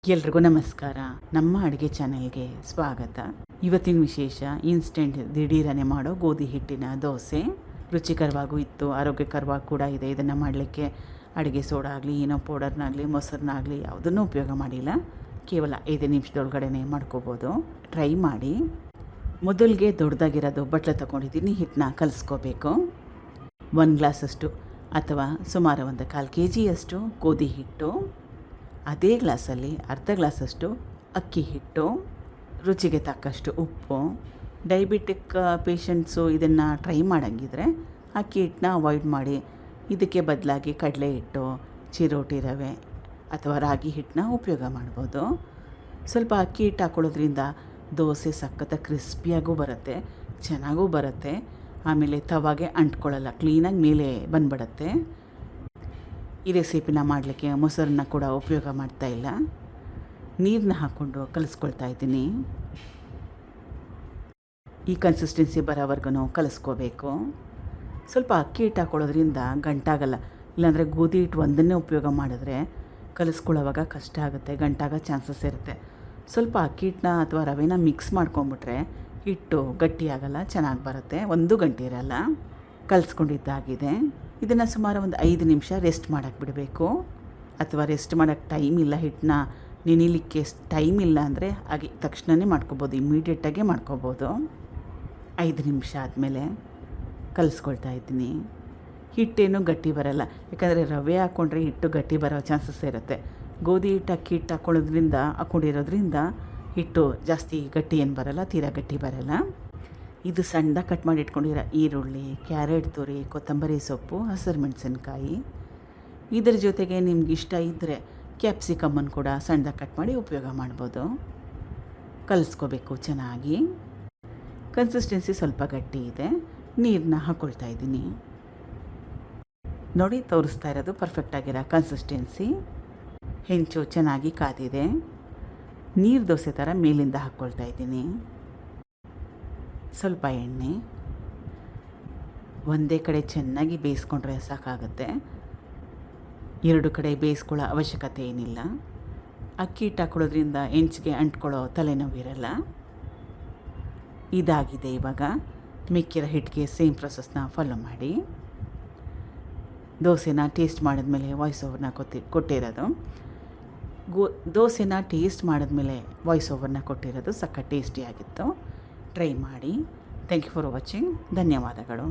ಎಲ್ರಿಗೂ ನಮಸ್ಕಾರ. ನಮ್ಮ ಅಡುಗೆ ಚಾನೆಲ್ಗೆ ಸ್ವಾಗತ. ಇವತ್ತಿನ ವಿಶೇಷ ಇನ್ಸ್ಟೆಂಟ್ ದಿಢೀರನೆ ಮಾಡೋ ಗೋಧಿ ಹಿಟ್ಟಿನ ದೋಸೆ. ರುಚಿಕರವಾಗೂ ಇತ್ತು, ಆರೋಗ್ಯಕರವಾಗಿ ಕೂಡ ಇದೆ. ಇದನ್ನು ಮಾಡಲಿಕ್ಕೆ ಅಡುಗೆ ಸೋಡಾ ಆಗಲಿ, ಏನೋ ಪೌಡರ್ನಾಗಲಿ, ಮೊಸರನ್ನಾಗಲಿ ಯಾವುದನ್ನೂ ಉಪಯೋಗ ಮಾಡಿಲ್ಲ. ಕೇವಲ 5 ನಿಮಿಷದೊಳಗಡೆ ಮಾಡ್ಕೋಬೋದು. ಟ್ರೈ ಮಾಡಿ. ಮೊದಲಿಗೆ ದೊಡ್ಡದಾಗಿರೋದು ಬಟ್ಲು ತೊಗೊಂಡಿದ್ದೀನಿ. ಹಿಟ್ಟನ್ನ ಕಲಿಸ್ಕೋಬೇಕು. 1 ಗ್ಲಾಸಷ್ಟು ಅಥವಾ ಸುಮಾರು 1/4 kg ಗೋಧಿ ಹಿಟ್ಟು, ಅದೇ ಗ್ಲಾಸಲ್ಲಿ ಅರ್ಧ ಗ್ಲಾಸಷ್ಟು ಅಕ್ಕಿ ಹಿಟ್ಟು, ರುಚಿಗೆ ತಕ್ಕಷ್ಟು ಉಪ್ಪು. ಡಯಾಬಿಟಿಕ್ ಪೇಷಂಟ್ಸು ಇದನ್ನು ಟ್ರೈ ಮಾಡೋಂಗಿದ್ರೆ ಅಕ್ಕಿ ಹಿಟ್ಟನ್ನ ಅವಾಯ್ಡ್ ಮಾಡಿ ಇದಕ್ಕೆ ಬದಲಾಗಿ ಕಡಲೆ ಹಿಟ್ಟು, ಚಿರೋಟಿ ರವೆ ಅಥವಾ ರಾಗಿ ಹಿಟ್ಟನ್ನ ಉಪಯೋಗ ಮಾಡ್ಬೋದು. ಸ್ವಲ್ಪ ಅಕ್ಕಿ ಹಿಟ್ಟು ಹಾಕೊಳ್ಳೋದ್ರಿಂದ ದೋಸೆ ಸಖತ್ತ ಕ್ರಿಸ್ಪಿಯಾಗೂ ಬರುತ್ತೆ, ಚೆನ್ನಾಗೂ ಬರುತ್ತೆ. ಆಮೇಲೆ ತವಾಗೆ ಅಂಟ್ಕೊಳ್ಳಲ್ಲ, ಕ್ಲೀನಾಗಿ ಮೇಲೆ ಬಂದ್ಬಿಡುತ್ತೆ. ಈ ರೆಸಿಪಿನ ಮಾಡಲಿಕ್ಕೆ ಮೊಸರನ್ನ ಕೂಡ ಉಪಯೋಗ ಮಾಡ್ತಾಯಿಲ್ಲ. ನೀರನ್ನ ಹಾಕ್ಕೊಂಡು ಕಲಿಸ್ಕೊಳ್ತಾ ಇದ್ದೀನಿ. ಈ ಕನ್ಸಿಸ್ಟೆನ್ಸಿ ಬರೋವರೆಗೂ ಕಲಿಸ್ಕೋಬೇಕು. ಸ್ವಲ್ಪ ಅಕ್ಕಿ ಹಿಟ್ಟು ಹಾಕ್ಕೊಳ್ಳೋದ್ರಿಂದ ಗಂಟಾಗಲ್ಲ. ಇಲ್ಲಾಂದರೆ ಗೋಧಿ ಹಿಟ್ಟು ಒಂದನ್ನೇ ಉಪಯೋಗ ಮಾಡಿದ್ರೆ ಕಲಿಸ್ಕೊಳ್ಳೋವಾಗ ಕಷ್ಟ ಆಗುತ್ತೆ, ಗಂಟಾಗೋ ಚಾನ್ಸಸ್ ಇರುತ್ತೆ. ಸ್ವಲ್ಪ ಅಕ್ಕಿ ಹಿಟ್ಟನ್ನ ಅಥವಾ ರವೆನ ಮಿಕ್ಸ್ ಮಾಡ್ಕೊಂಬಿಟ್ರೆ ಹಿಟ್ಟು ಗಟ್ಟಿಯಾಗಲ್ಲ, ಚೆನ್ನಾಗಿ ಬರುತ್ತೆ, ಒಂದು ಗಂಟೆ ಇರಲ್ಲ. ಕಲಿಸ್ಕೊಂಡಿದ್ದಾಗಿದೆ. ಇದನ್ನು ಸುಮಾರು 5 ನಿಮಿಷ ರೆಸ್ಟ್ ಮಾಡೋಕ್ಕೆ ಬಿಡಬೇಕು. ಅಥವಾ ರೆಸ್ಟ್ ಮಾಡೋಕ್ಕೆ ಟೈಮ್ ಇಲ್ಲ, ಹಿಟ್ಟನ್ನ ನೆನಿಲಿಕ್ಕೆ ಟೈಮ್ ಇಲ್ಲ ಅಂದರೆ ಹಾಗೆ ತಕ್ಷಣವೇ ಮಾಡ್ಕೊಬೋದು, ಇಮ್ಮಿಡಿಯೇಟಾಗೆ ಮಾಡ್ಕೊಬೋದು. 5 ನಿಮಿಷ ಆದಮೇಲೆ ಕಲಿಸ್ಕೊಳ್ತಾ ಇದ್ದೀನಿ. ಹಿಟ್ಟೇನು ಗಟ್ಟಿ ಬರಲ್ಲ, ಯಾಕಂದರೆ ರವೆ ಹಾಕ್ಕೊಂಡ್ರೆ ಹಿಟ್ಟು ಗಟ್ಟಿ ಬರೋ ಚಾನ್ಸಸ್ ಇರುತ್ತೆ. ಗೋಧಿ ಹಿಟ್ಟು ಅಕ್ಕಿ ಹಿಟ್ಟು ಹಾಕ್ಕೊಂಡಿರೋದ್ರಿಂದ ಹಿಟ್ಟು ಜಾಸ್ತಿ ಗಟ್ಟಿ ಏನು ಬರಲ್ಲ, ತೀರಾ ಗಟ್ಟಿ ಬರಲ್ಲ. ಇದು ಸಣ್ಣದಾಗಿ ಕಟ್ ಮಾಡಿ ಇಟ್ಕೊಂಡಿರೋ ಈರುಳ್ಳಿ, ಕ್ಯಾರೆಟ್ ತುರಿ, ಕೊತ್ತಂಬರಿ ಸೊಪ್ಪು, ಹಸಿರು ಮೆಣಸಿನ್ಕಾಯಿ. ಇದರ ಜೊತೆಗೆ ನಿಮ್ಗೆ ಇಷ್ಟ ಇದ್ದರೆ ಕ್ಯಾಪ್ಸಿಕಮ್ಮನ್ನು ಕೂಡ ಸಣ್ಣದಾಗಿ ಕಟ್ ಮಾಡಿ ಉಪಯೋಗ ಮಾಡ್ಬೋದು. ಕಲಿಸ್ಕೋಬೇಕು ಚೆನ್ನಾಗಿ. ಕನ್ಸಿಸ್ಟೆನ್ಸಿ ಸ್ವಲ್ಪ ಗಟ್ಟಿ ಇದೆ. ನೀರನ್ನ ಹಾಕ್ಕೊಳ್ತಾ ಇದ್ದೀನಿ. ನೋಡಿ, ತೋರಿಸ್ತಾ ಇರೋದು ಪರ್ಫೆಕ್ಟಾಗಿರೋ ಕನ್ಸಿಸ್ಟೆನ್ಸಿ. ಹೆಂಚು ಚೆನ್ನಾಗಿ ಕಾದಿದೆ. ನೀರು ದೋಸೆ ಥರ ಮೇಲಿಂದ ಹಾಕ್ಕೊಳ್ತಾ ಇದ್ದೀನಿ. ಸ್ವಲ್ಪ ಎಣ್ಣೆ. ಒಂದೇ ಕಡೆ ಚೆನ್ನಾಗಿ ಬೇಯಿಸ್ಕೊಂಡ್ರೆ ಸಾಕಾಗುತ್ತೆ, 2 ಕಡೆ ಬೇಯಿಸ್ಕೊಳ್ಳೋ ಅವಶ್ಯಕತೆ ಏನಿಲ್ಲ. ಅಕ್ಕಿ ಹಿಟ್ಟು ಹಾಕೊಳ್ಳೋದ್ರಿಂದ ಹೆಂಚಿಗೆ ಅಂಟ್ಕೊಳ್ಳೋ ತಲೆನೋವಿರಲ್ಲ. ಇದಾಗಿದೆ. ಇವಾಗ ಮಿಕ್ಕಿರೋ ಹಿಟ್ಟಿಗೆ ಸೇಮ್ ಪ್ರೊಸೆಸ್ನ ಫಾಲೋ ಮಾಡಿ. ದೋಸೆನ ಟೇಸ್ಟ್ ಮಾಡಿದ್ಮೇಲೆ ವಾಯ್ಸ್ ಓವರ್ನ ಕೊಟ್ಟಿರೋದು. ದೋಸೆನ ಟೇಸ್ಟ್ ಮಾಡಿದ್ಮೇಲೆ ವಾಯ್ಸ್ ಓವರ್ನ ಕೊಟ್ಟಿರೋದು ಸಖತ್ ಟೇಸ್ಟಿಯಾಗಿತ್ತು. ಟ್ರೈ ಮಾಡಿ. Thank you for watching. ಧನ್ಯವಾದಗಳು.